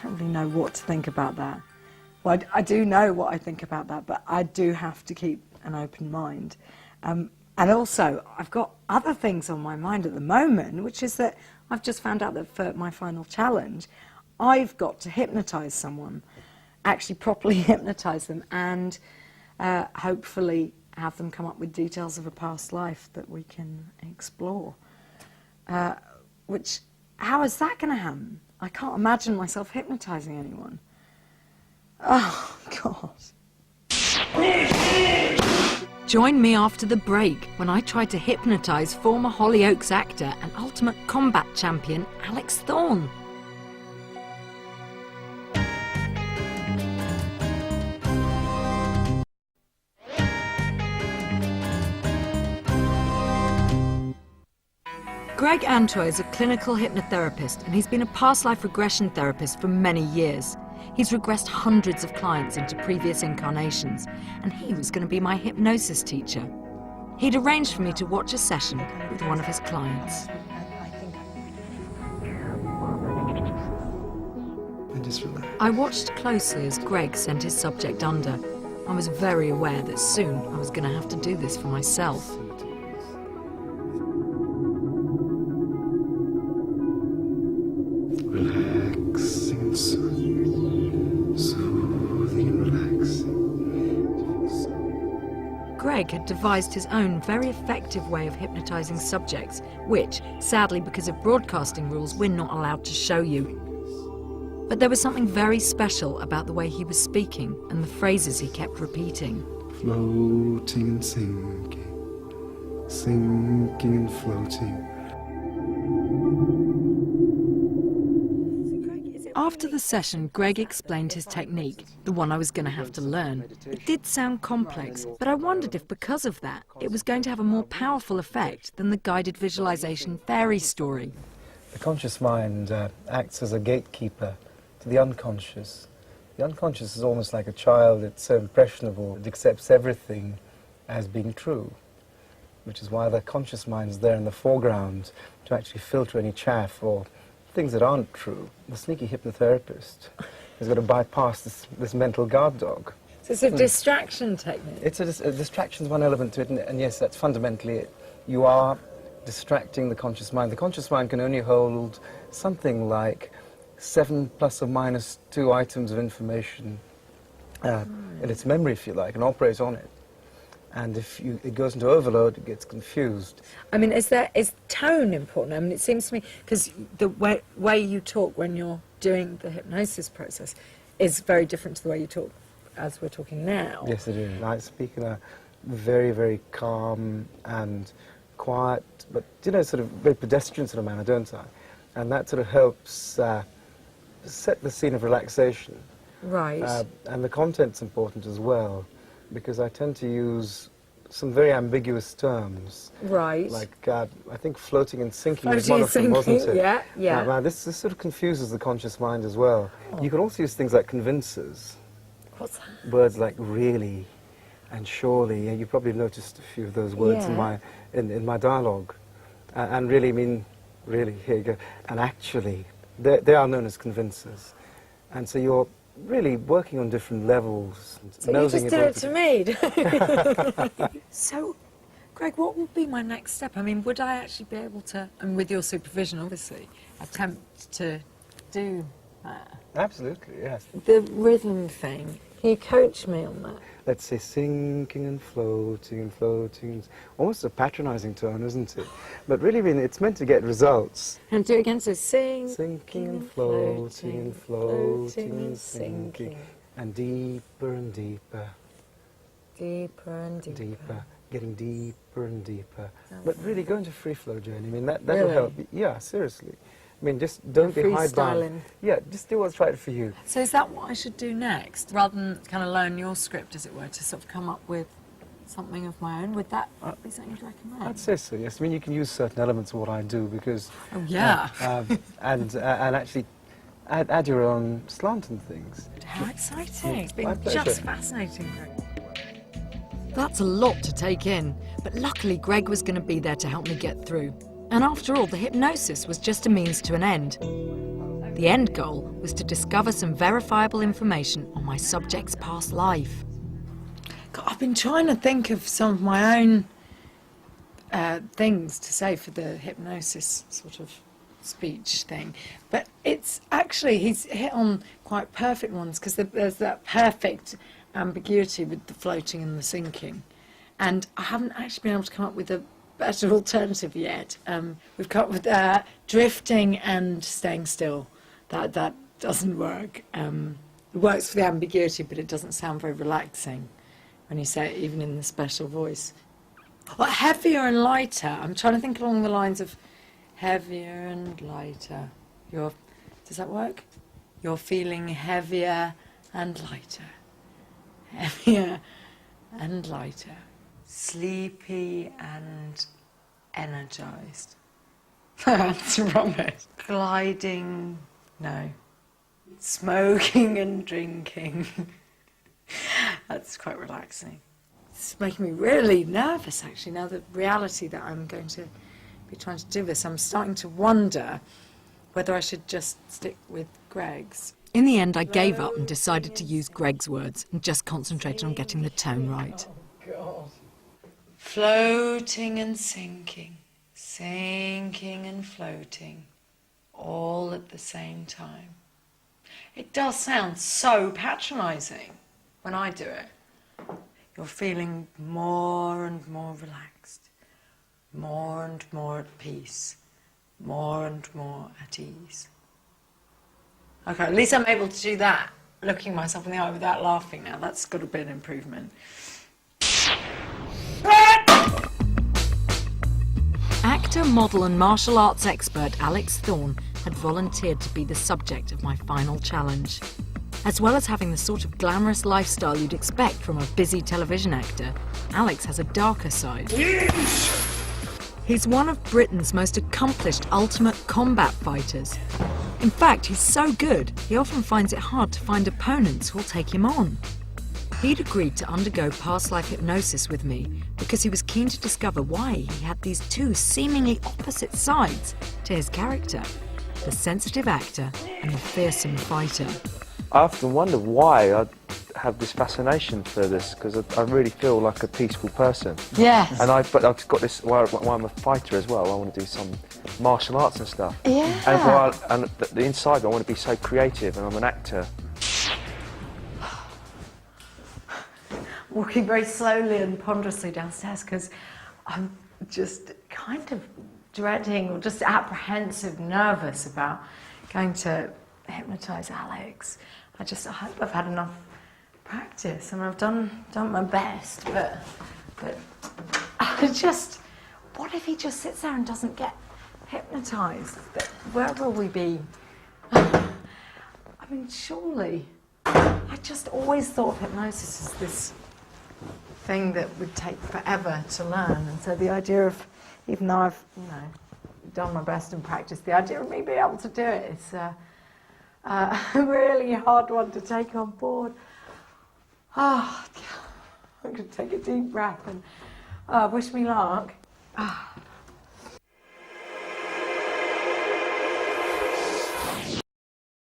don't really know what to think about that. Well, I do know what I think about that, but I do have to keep an open mind. And also, I've got other things on my mind at the moment, which is that I've just found out that for my final challenge, I've got to hypnotise someone, actually properly hypnotise them, and hopefully have them come up with details of a past life that we can explore. Which, how is that going to happen? I can't imagine myself hypnotising anyone. Oh, God. Join me after the break when I try to hypnotise former Hollyoaks actor and ultimate combat champion Alex Thorne. Greg Antão is a clinical hypnotherapist, and he's been a past life regression therapist for many years. He's regressed hundreds of clients into previous incarnations, and he was going to be my hypnosis teacher. He'd arranged for me to watch a session with one of his clients. I watched closely as Greg sent his subject under. I was very aware that soon I was going to have to do this for myself. Relaxing, soothing and relaxing. Greg had devised his own very effective way of hypnotising subjects, which, sadly because of broadcasting rules, we're not allowed to show you. But there was something very special about the way he was speaking and the phrases he kept repeating. Floating and sinking, sinking and floating. After the session, Greg explained his technique, the one I was going to have to learn. It did sound complex, but I wondered if because of that, it was going to have a more powerful effect than the guided visualization fairy story. The conscious mind acts as a gatekeeper to the unconscious. The unconscious is almost like a child. It's so impressionable. It accepts everything as being true, which is why the conscious mind is there in the foreground to actually filter any chaff or things that aren't true. The sneaky hypnotherapist has got to bypass this mental guard dog. So it's a distraction technique. It's a distraction's one element to it, and yes, that's fundamentally it. You are distracting the conscious mind. The conscious mind can only hold something like 7 ± 2 items of information in its memory, if you like, and operates on it. And if it goes into overload, it gets confused. I mean, is tone important? I mean, it seems to me, because the way you talk when you're doing the hypnosis process is very different to the way you talk as we're talking now. Yes, it is. I speak in a very, very calm and quiet, but, you know, sort of very pedestrian sort of manner, don't I? And that sort of helps set the scene of relaxation. Right. And the content's important as well, because I tend to use some very ambiguous terms. Right. Like, I think floating and sinking is one of them, wasn't it? Yeah, yeah. Now, this sort of confuses the conscious mind as well. Oh. You can also use things like convinces. What's that? Words like really and surely. You probably noticed a few of those words in my dialogue. And really mean, really, here you go. And actually, they are known as convincers. And so you're really working on different levels. So you just did it to me. So, Greg, what would be my next step? I mean, would I actually be able to, and with your supervision, obviously, attempt to do that? Absolutely, yes. The rhythm thing. Can you coach me on that? Let's say sinking and floating, almost a patronizing tone, isn't it? But really, I mean, it's meant to get results. And do it again, so sinking and floating and floating and sinking. And deeper and deeper. Deeper and deeper. Deeper, getting deeper and deeper. But really, go into free flow journey. I mean, that'll really help. Yeah, seriously. I mean, just don't be hidebound. Yeah, just do what's right for you. So is that what I should do next? Rather than kind of learn your script, as it were, to sort of come up with something of my own? Would that be something you'd recommend? I'd say so, yes. I mean, you can use certain elements of what I do because... Oh, yeah. And actually add your own slant and things. How exciting. It's been just fascinating, Greg. That's a lot to take in, but luckily Greg was going to be there to help me get through. And after all, the hypnosis was just a means to an end. The end goal was to discover some verifiable information on my subject's past life. God, I've been trying to think of some of my own things to say for the hypnosis sort of speech thing, but it's actually, he's hit on quite perfect ones, because there's that perfect ambiguity with the floating and the sinking, and I haven't actually been able to come up with a better alternative yet. We've come up with drifting and staying still. That doesn't work. It works for the ambiguity, but it doesn't sound very relaxing when you say it, even in the special voice. Well, heavier and lighter. I'm trying to think along the lines of heavier and lighter. Does that work? You're feeling heavier and lighter. Heavier and lighter. Sleepy and energized. That's rubbish. Gliding, no. Smoking and drinking. That's quite relaxing. It's making me really nervous, actually, now the reality that I'm going to be trying to do this. I'm starting to wonder whether I should just stick with Greg's. In the end, I gave up and decided to use Greg's words and just concentrated on getting the tone right. Oh, God. Floating and sinking, sinking and floating, all at the same time. It does sound so patronising when I do it. You're feeling more and more relaxed, more and more at peace, more and more at ease. Okay, at least I'm able to do that, looking myself in the eye without laughing now. That's got to be an improvement. Actor, model and martial arts expert Alex Thorne had volunteered to be the subject of my final challenge. As well as having the sort of glamorous lifestyle you'd expect from a busy television actor, Alex has a darker side. He's one of Britain's most accomplished ultimate combat fighters. In fact, he's so good, he often finds it hard to find opponents who'll take him on. He'd agreed to undergo past life hypnosis with me because he was keen to discover why he had these two seemingly opposite sides to his character, the sensitive actor and the fearsome fighter. I often wonder why I have this fascination for this, because I really feel like a peaceful person. Yes. But I've got this, while I'm a fighter as well, I want to do some martial arts and stuff. Yeah. And the inside, I want to be so creative, and I'm an actor. Walking very slowly and ponderously downstairs because I'm just kind of dreading or just apprehensive, nervous about going to hypnotise Alex. I hope I've had enough practice and I've done my best, but what if he just sits there and doesn't get hypnotised? Where will we be? I mean, surely. I just always thought of hypnosis as this thing that would take forever to learn, and so the idea of, even though I've done my best in practice, the idea of me being able to do it is a really hard one to take on board. I'm going to take a deep breath and wish me luck.